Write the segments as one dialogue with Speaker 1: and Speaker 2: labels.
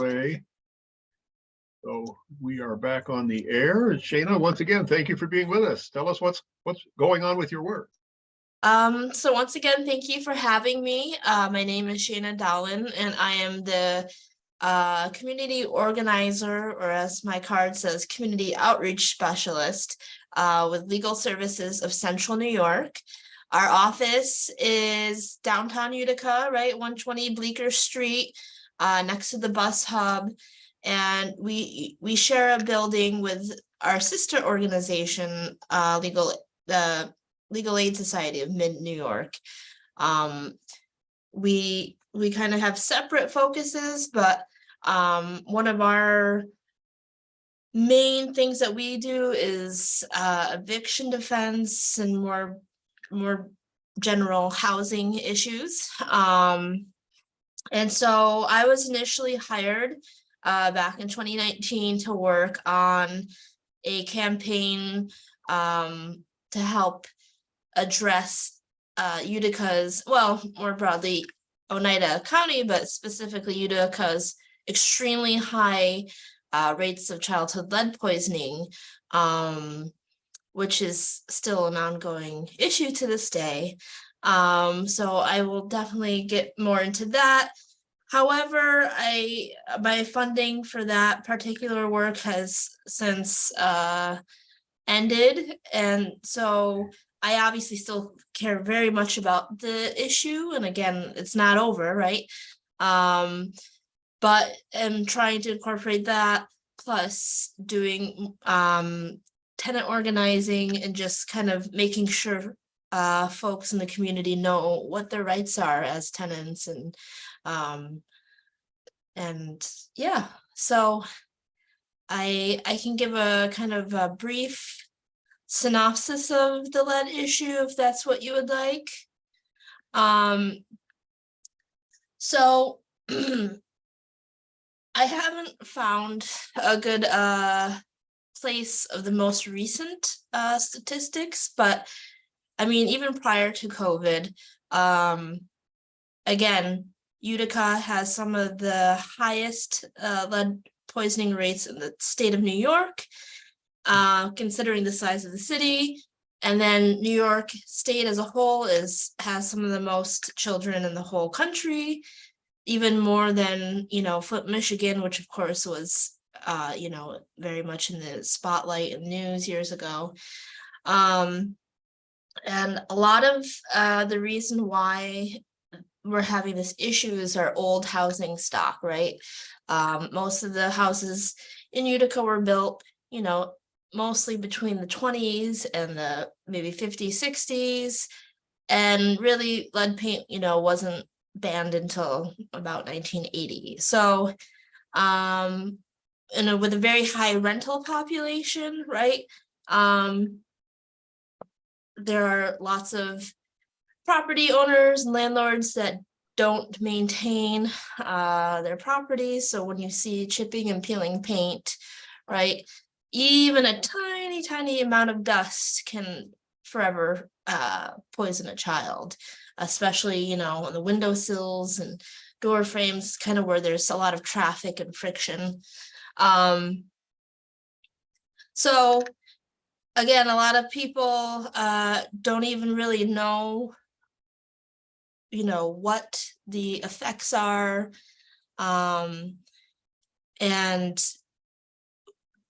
Speaker 1: play. So we are back on the air. Shana, once again, thank you for being with us. Tell us what's going on with your work.
Speaker 2: So once again, thank you for having me. My name is Shana Dahlin, and I am the community organizer, or as my card says, community outreach specialist with Legal Services of Central New York. Our office is downtown Utica, right, 120 Bleecker Street, next to the bus hub. And we share a building with our sister organization, the Legal Aid Society of Mid New York. We kind of have separate focuses, but one of our main things that we do is eviction defense and more general housing issues. And so I was initially hired back in 2019 to work on a campaign to help address Utica's, well, more broadly, Oneida County, but specifically Utica's extremely high rates of childhood lead poisoning, which is still an ongoing issue to this day. So I will definitely get more into that. However, my funding for that particular work has since ended, and so I obviously still care very much about the issue, and again, it's not over, right? But I'm trying to incorporate that plus doing tenant organizing and just kind of making sure folks in the community know what their rights are as tenants, and yeah, so I can give a kind of a brief synopsis of the lead issue if that's what you would like. So I haven't found a good place of the most recent statistics, but I mean, even prior to COVID, again, Utica has some of the highest lead poisoning rates in the state of New York, considering the size of the city. And then New York State as a whole has some of the most children in the whole country, even more than, Flint, Michigan, which of course was, very much in the spotlight and news years ago. And a lot of the reason why we're having this issue is our old housing stock, right? Most of the houses in Utica were built, mostly between the 20s and the maybe 50s, 60s. And really lead paint, wasn't banned until about 1980. So, with a very high rental population, right? There are lots of property owners and landlords that don't maintain their properties. So when you see chipping and peeling paint, right, even a tiny amount of dust can forever poison a child, especially, on the windowsills and door frames, kind of where there's a lot of traffic and friction. So again, a lot of people don't even really know, what the effects are. And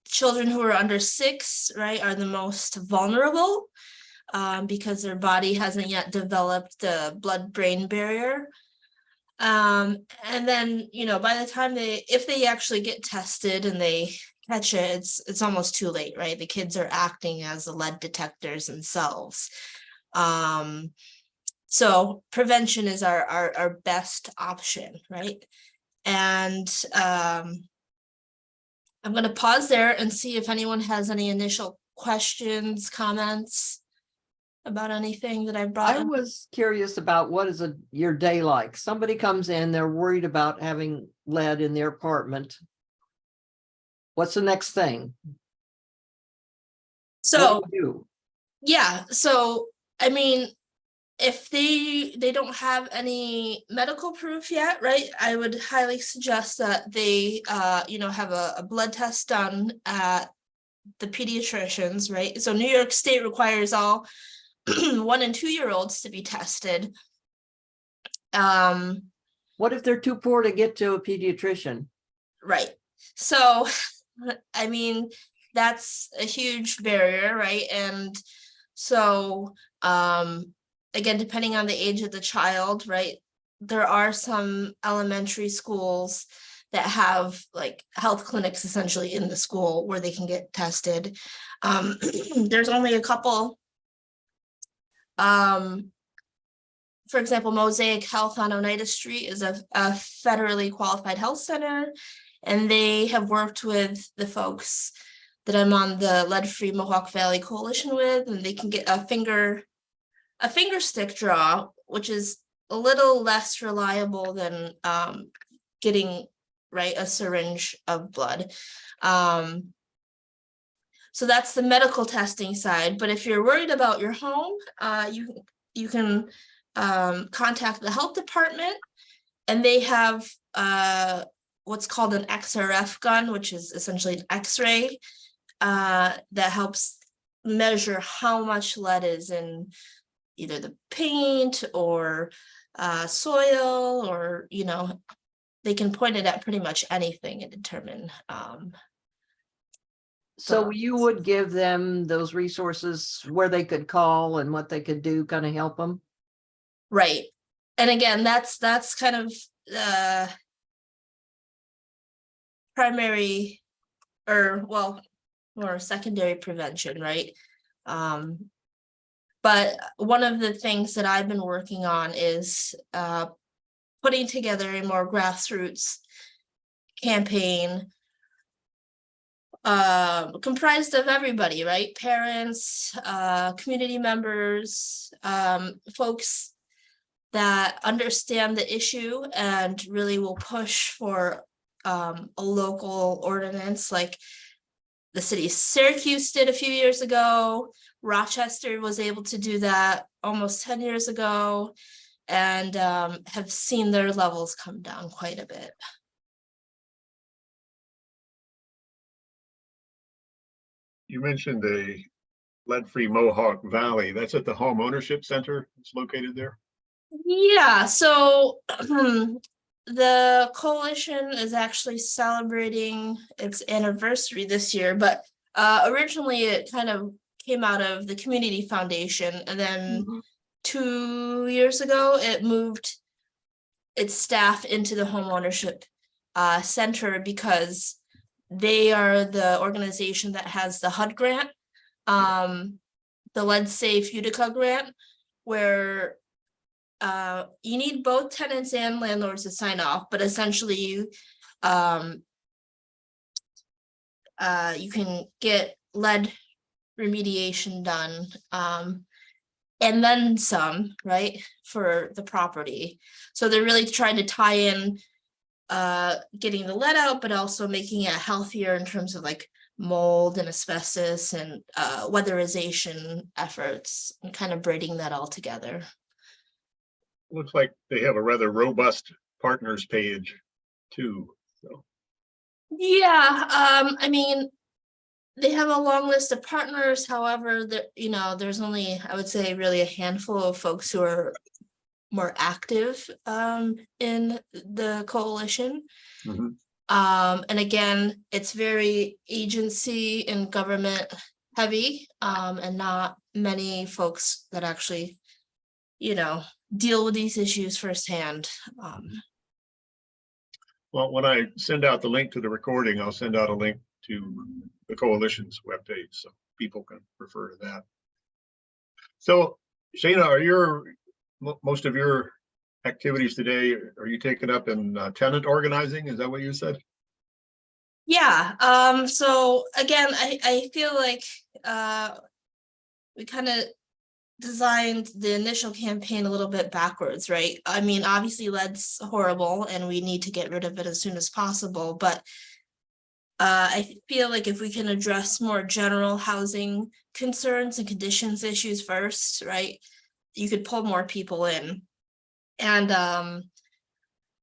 Speaker 2: children who are under 6, right, are the most vulnerable because their body hasn't yet developed the blood-brain barrier. And then, by the time if they actually get tested and they catch it, it's almost too late, right? The kids are acting as the lead detectors themselves. So prevention is our best option, right? And I'm going to pause there and see if anyone has any initial questions, comments about anything that I've brought
Speaker 3: I
Speaker 2: up.
Speaker 3: was curious about what is your day like? Somebody comes in, they're worried about having lead in their apartment. What's the next thing?
Speaker 2: So,
Speaker 3: what do you do?
Speaker 2: yeah, so, I mean, if they don't have any medical proof yet, right, I would highly suggest that they have a blood test done at the pediatricians, right? So New York State requires all 1 and 2 year olds to be tested.
Speaker 3: What if they're too poor to get to a pediatrician?
Speaker 2: Right. So, I mean, that's a huge barrier, right? And so, again, depending on the age of the child, right, there are some elementary schools that have like health clinics essentially in the school where they can get tested. There's only a couple. For example, Mosaic Health on Oneida Street is a federally qualified health center, and they have worked with the folks that I'm on the Lead-Free Mohawk Valley Coalition with, and they can get a finger stick draw, which is a little less reliable than getting a syringe of blood. So that's the medical testing side. But if you're worried about your home, you can contact the health department, and they have what's called an XRF gun, which is essentially an X-ray that helps measure how much lead is in either the paint or soil, or they can point it at pretty much anything and determine.
Speaker 3: So you would give them those resources where they could call and what they could do, kind of help them?
Speaker 2: Right. And again, that's kind of primary or secondary prevention, right? But one of the things that I've been working on is putting together a more grassroots campaign comprised of everybody, right? Parents, community members, folks that understand the issue and really will push for a local ordinance, like the city of Syracuse did a few years ago. Rochester was able to do that almost 10 years ago, and have seen their levels come down quite a bit.
Speaker 1: You mentioned the Lead-Free Mohawk Valley. That's at the Home Ownership Center. It's located there.
Speaker 2: Yeah, so the coalition is actually celebrating its anniversary this year, but originally it kind of came out of the community foundation, and then 2 years ago it moved its staff into the home ownership center, because they are the organization that has the HUD grant, the Lead Safe Utica grant, where you need both tenants and landlords to sign off, but essentially you can get lead remediation done and then some, right, for the property. So they're really trying to tie in getting the lead out, but also making it healthier in terms of like mold and asbestos and weatherization efforts, and kind of braiding that all together.
Speaker 1: Looks like they have a rather robust partners page too. So.
Speaker 2: Yeah, I mean, they have a long list of partners. However, there's only, I would say, really a handful of folks who are more active in the coalition.
Speaker 1: Mm-hmm.
Speaker 2: And again, it's very agency and government heavy, and not many folks that actually, deal with these issues firsthand.
Speaker 1: Well, when I send out the link to the recording, I'll send out a link to the coalition's webpage so people can refer to that. So, Shana, are most of your activities today, are you taken up in tenant organizing? Is that what you said?
Speaker 2: Yeah. So again, I feel like we kind of designed the initial campaign a little bit backwards, right? I mean, obviously lead's horrible and we need to get rid of it as soon as possible, but I feel like if we can address more general housing concerns and conditions issues first, right? you could pull more people in. And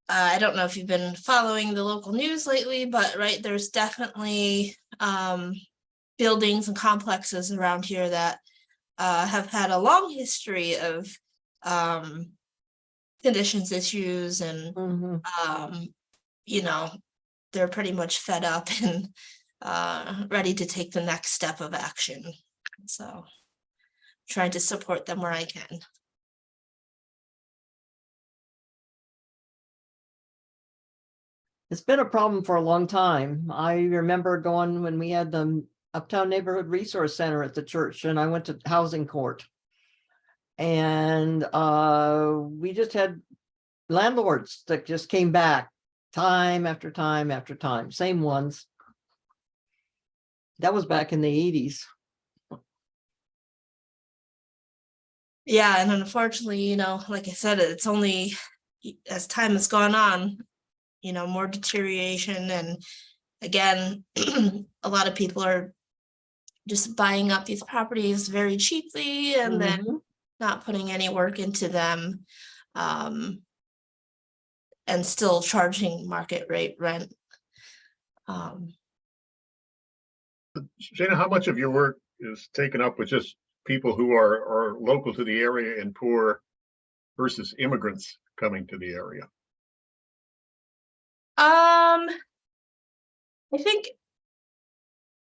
Speaker 2: I don't know if you've been following the local news lately, but right, there's definitely buildings and complexes around here that have had a long history of conditions issues, and
Speaker 3: Mhm.
Speaker 2: you know, they're pretty much fed up and ready to take the next step of action. So trying to support them where I can.
Speaker 3: It's been a problem for a long time. I remember going when we had the Uptown Neighborhood Resource Center at the church, and I went to housing court. And we just had landlords that just came back time after time after time, same ones. That was back in the 80s.
Speaker 2: Yeah, and unfortunately, like I said, it's only as time has gone on, more deterioration. And again, a lot of people are just buying up these properties very cheaply and then
Speaker 3: Mhm.
Speaker 2: not putting any work into them, and still charging market rate rent.
Speaker 1: Shana, how much of your work is taken up with just people who are local to the area and poor versus immigrants coming to the area?
Speaker 2: I think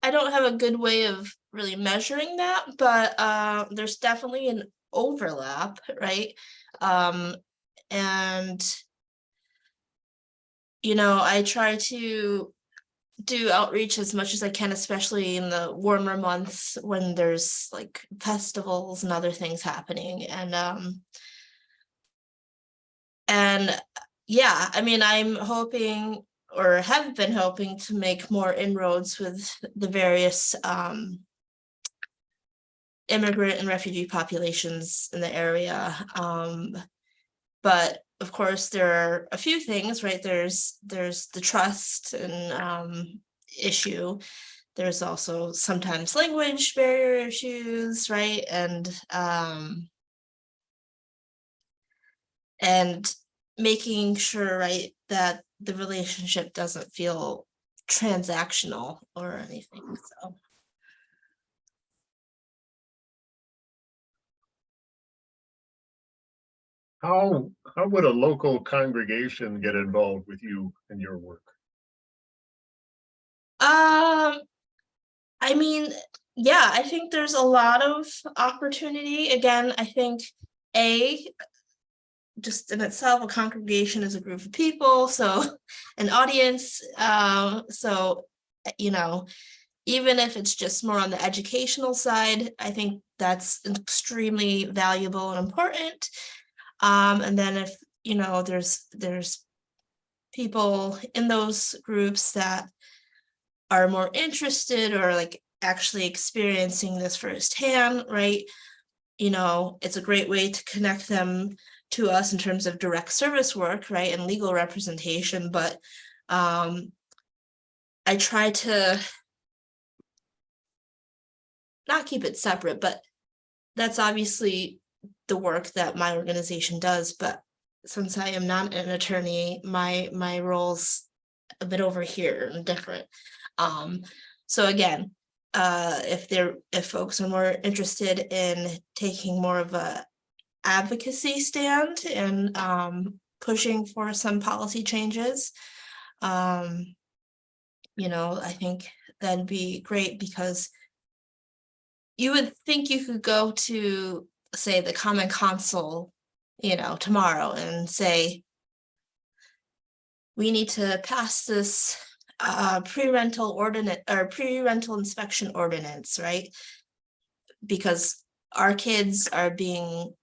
Speaker 2: I don't have a good way of really measuring that, but there's definitely an overlap, right? And I try to do outreach as much as I can, especially in the warmer months when there's like festivals and other things happening. And yeah, I mean, I'm hoping, or have been hoping, to make more inroads with the various immigrant and refugee populations in the area. But of course, there are a few things, right? There's the trust and issue. There's also sometimes language barrier issues, right? And making sure, right, that the relationship doesn't feel transactional or anything. So
Speaker 1: How would a local congregation get involved with you and your work?
Speaker 2: I mean, yeah, I think there's a lot of opportunity. Again, I think just in itself, a congregation is a group of people, so an audience. So even if it's just more on the educational side, I think that's extremely valuable and important. And then if there's people in those groups that are more interested or like actually experiencing this firsthand, right? It's a great way to connect them to us in terms of direct service work, right, and legal representation. But I try to not keep it separate, but that's obviously the work that my organization does. But since I am not an attorney, my role's a bit over here and different. So again, if folks are more interested in taking more of a advocacy stand and pushing for some policy changes, I think that'd be great, because you would think you could go to, say, the Common Council, tomorrow and say, we need to pass this pre-rental ordinance or pre-rental inspection ordinance, right? Because our kids are being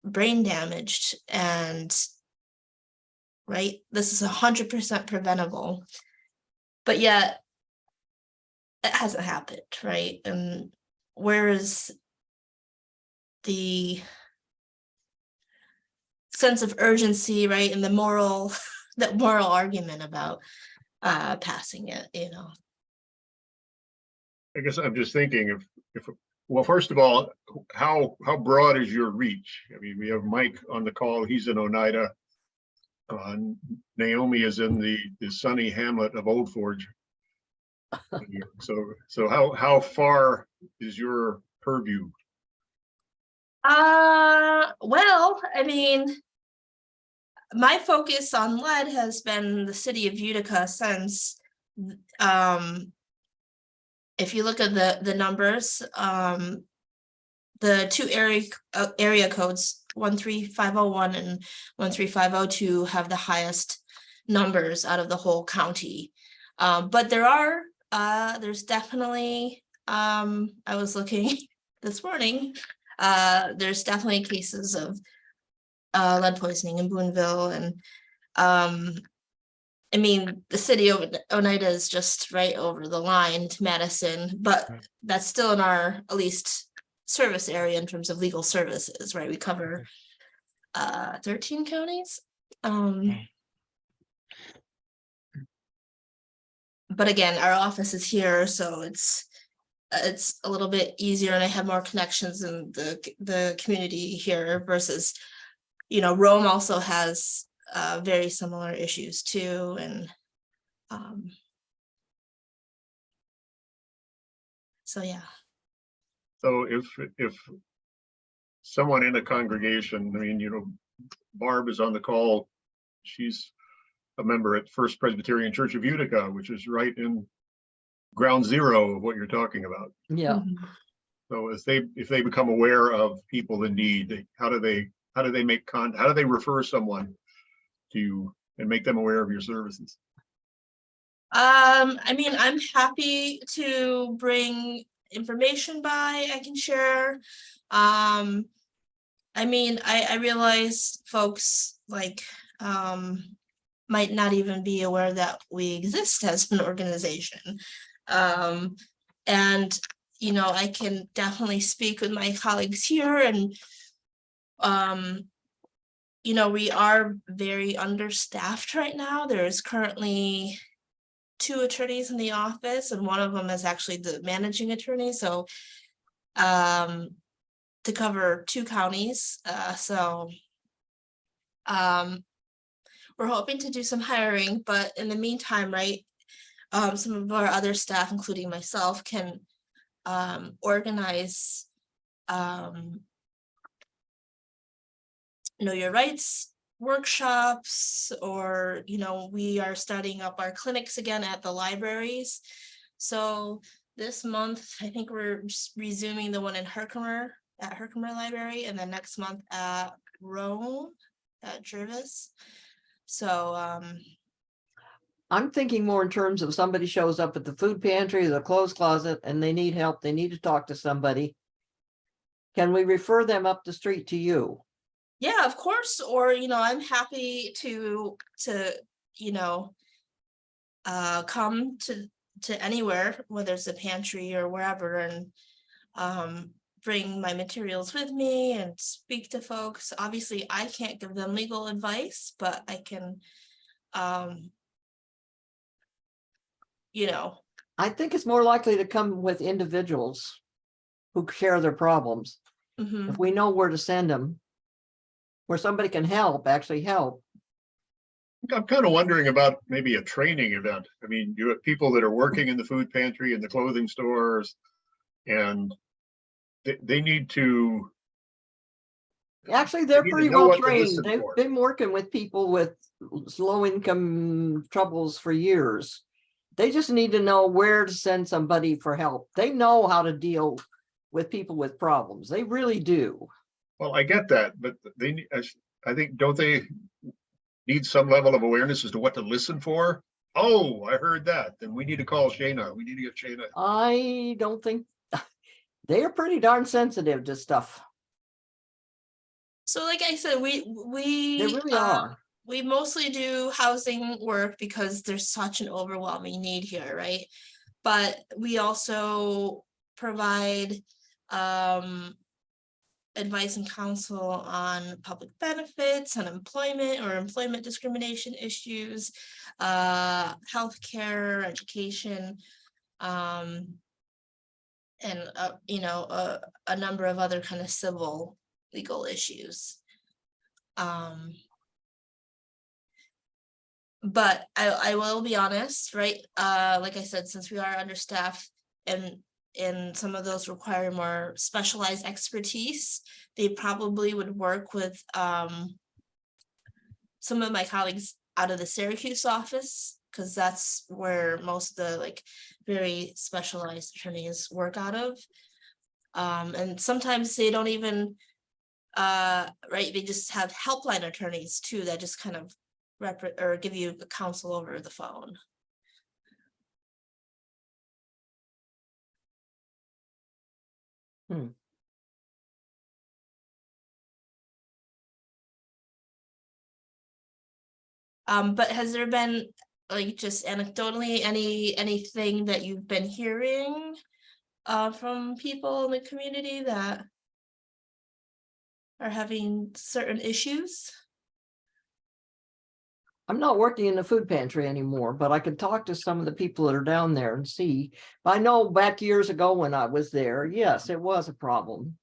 Speaker 2: brain damaged, and right, this is 100% preventable, but yet it hasn't happened, right? And where is the sense of urgency, right, and the moral that moral argument about passing it?
Speaker 1: I guess I'm just thinking if Well, first of all, how broad is your reach? I mean, we have Mike on the call. He's in Oneida. Naomi is in the sunny hamlet of Old Forge. So how far is your purview?
Speaker 2: Well, I mean, my focus on lead has been the city of Utica since, if you look at the numbers, the two area codes 13501 and 13502 have the highest numbers out of the whole county. But there's definitely, I was looking this morning, there's definitely cases of lead poisoning in Boonville, and I mean, the city of Oneida is just right over the line to Madison, but that's still in our at least service area in terms of legal services, right? We cover 13 counties. But again, our office is here, so it's a little bit easier, and I have more connections in the community here versus, Rome also has very similar issues too, and so yeah.
Speaker 1: So if someone in a congregation, I mean, Barb is on the call. She's a member at First Presbyterian Church of Utica, which is right in ground zero of what you're talking about.
Speaker 3: Yeah.
Speaker 1: So if they become aware of people in need, how do they refer someone to you and make them aware of your services?
Speaker 2: I mean, I'm happy to bring information by, I can share. I mean, I realize folks might not even be aware that we exist as an organization. And I can definitely speak with my colleagues here, and we are very understaffed right now. There's currently 2 attorneys in the office, and one of them is actually the managing attorney, so to cover 2 counties. We're hoping to do some hiring, but in the meantime, right, some of our other staff, including myself, can organize know your rights workshops, or we are starting up our clinics again at the libraries. So this month, I think we're just resuming the one in Herkimer Library, and then next month at Rome at Jervis. So
Speaker 3: I'm thinking more in terms of somebody shows up at the food pantry or the clothes closet and they need help, they need to talk to somebody. Can we refer them up the street to you?
Speaker 2: Yeah, of course. Or, I'm happy to come to anywhere, whether it's a pantry or wherever, and bring my materials with me and speak to folks. Obviously, I can't give them legal advice, but I can,
Speaker 3: I think it's more likely to come with individuals who share their problems. If we know where to send them, where somebody can actually help.
Speaker 1: I'm kind of wondering about maybe a training event. I mean, you have people that are working in the food pantry and the clothing stores, and they need to.
Speaker 3: Actually, they're pretty well trained. They've
Speaker 1: for.
Speaker 3: been working with people with low income troubles for years. They just need to know where to send somebody for help. They know how to deal with people with problems. They really do.
Speaker 1: Well, I get that, but I think, don't they need some level of awareness as to what to listen for? Oh, I heard that. Then we need to call Shana. We need to get Shana.
Speaker 3: I don't think they are pretty darn sensitive to stuff.
Speaker 2: So like I said,
Speaker 3: They really are.
Speaker 2: We mostly do housing work because there's such an overwhelming need here, right? But we also provide advice and counsel on public benefits, unemployment or employment discrimination issues, healthcare, education, and you know, a number of other kind of civil legal issues. But I will be honest, right? Like I said, since we are understaffed and some of those require more specialized expertise, they probably would work with some of my colleagues out of the Syracuse office, because that's where most of the like very specialized attorneys work out of. And sometimes they don't even right, they just have helpline attorneys too that just kind of or give you counsel over the phone. But has there been, like, just anecdotally, anything that you've been hearing from people in the community that are having certain issues?
Speaker 3: I'm not working in the food pantry anymore, but I could talk to some of the people that are down there and see. I know back years ago when I was there, yes, it was a problem.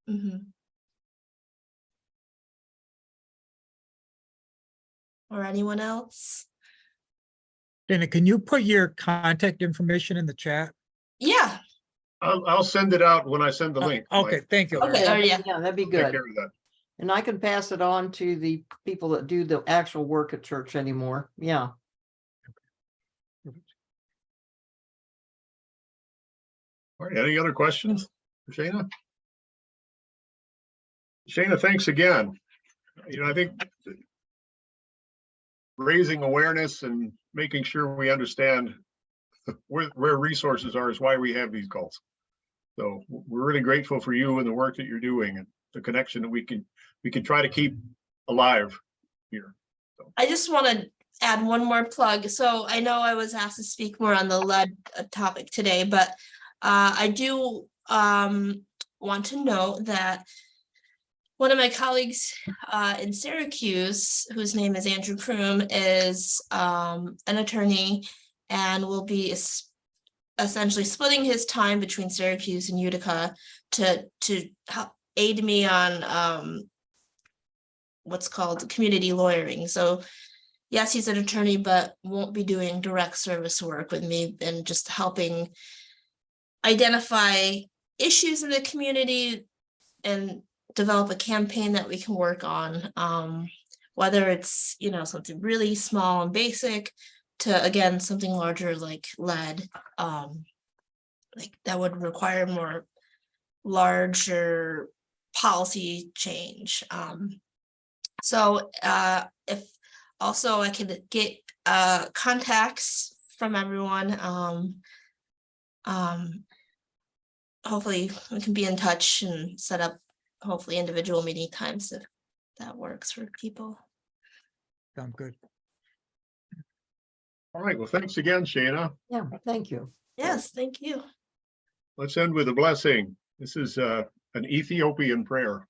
Speaker 2: Mhm. Or anyone else?
Speaker 4: Dana, can you put your contact information in the chat?
Speaker 2: Yeah,
Speaker 1: I'll send it out when I send the link.
Speaker 4: Okay,
Speaker 1: Mike.
Speaker 4: thank you.
Speaker 2: okay, oh yeah,
Speaker 3: Yeah, that'd be
Speaker 1: Take
Speaker 3: good.
Speaker 1: care of that.
Speaker 3: And I can pass it on to the people that do the actual work at church anymore. Yeah.
Speaker 1: All right, any other questions for Shana? Shana, thanks again. You know, I think raising awareness and making sure we understand where resources are is why we have these calls. So we're really grateful for you and the work that you're doing and the connection that we can try to keep alive here.
Speaker 2: I just want to add one more plug. So I know I was asked to speak more on the lead topic today, but I do want to note that one of my colleagues in Syracuse, whose name is Andrew Kroom, is an attorney and will be essentially splitting his time between Syracuse and Utica to help aid me on what's called community lawyering. So yes, he's an attorney, but won't be doing direct service work with me and just helping identify issues in the community and develop a campaign that we can work on, whether it's, you know, something really small and basic to, again, something larger like lead, like that would require more larger policy change. So if also I could get contacts from everyone, hopefully we can be in touch and set up hopefully individual meeting times if that works for people.
Speaker 4: Sounds good.
Speaker 1: All right, well, thanks again, Shana.
Speaker 3: Yeah, thank you.
Speaker 2: Yes, thank you.
Speaker 1: Let's end with a blessing. This is an Ethiopian prayer.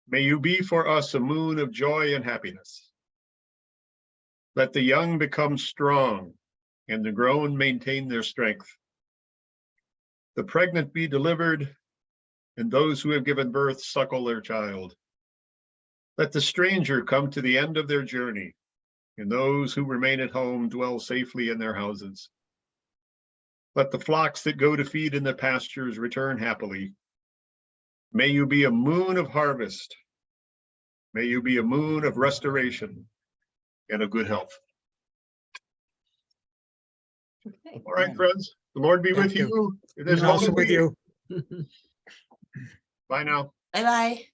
Speaker 1: May you be for us a moon of joy and happiness. Let the young become strong and the grown maintain their strength. The pregnant be delivered, and those who have given birth suckle their child. Let the stranger come to the end of their journey, and those who remain at home dwell safely in their houses. Let the flocks that go to feed in the pastures return happily. May you be a moon of harvest. May you be a moon of restoration and of good health.
Speaker 3: Okay.
Speaker 1: All right, friends, the Lord be with
Speaker 4: Thank you.
Speaker 1: you. It is
Speaker 4: And also
Speaker 1: well
Speaker 4: with
Speaker 1: with you.
Speaker 4: you.
Speaker 1: Bye now.
Speaker 2: Bye-bye.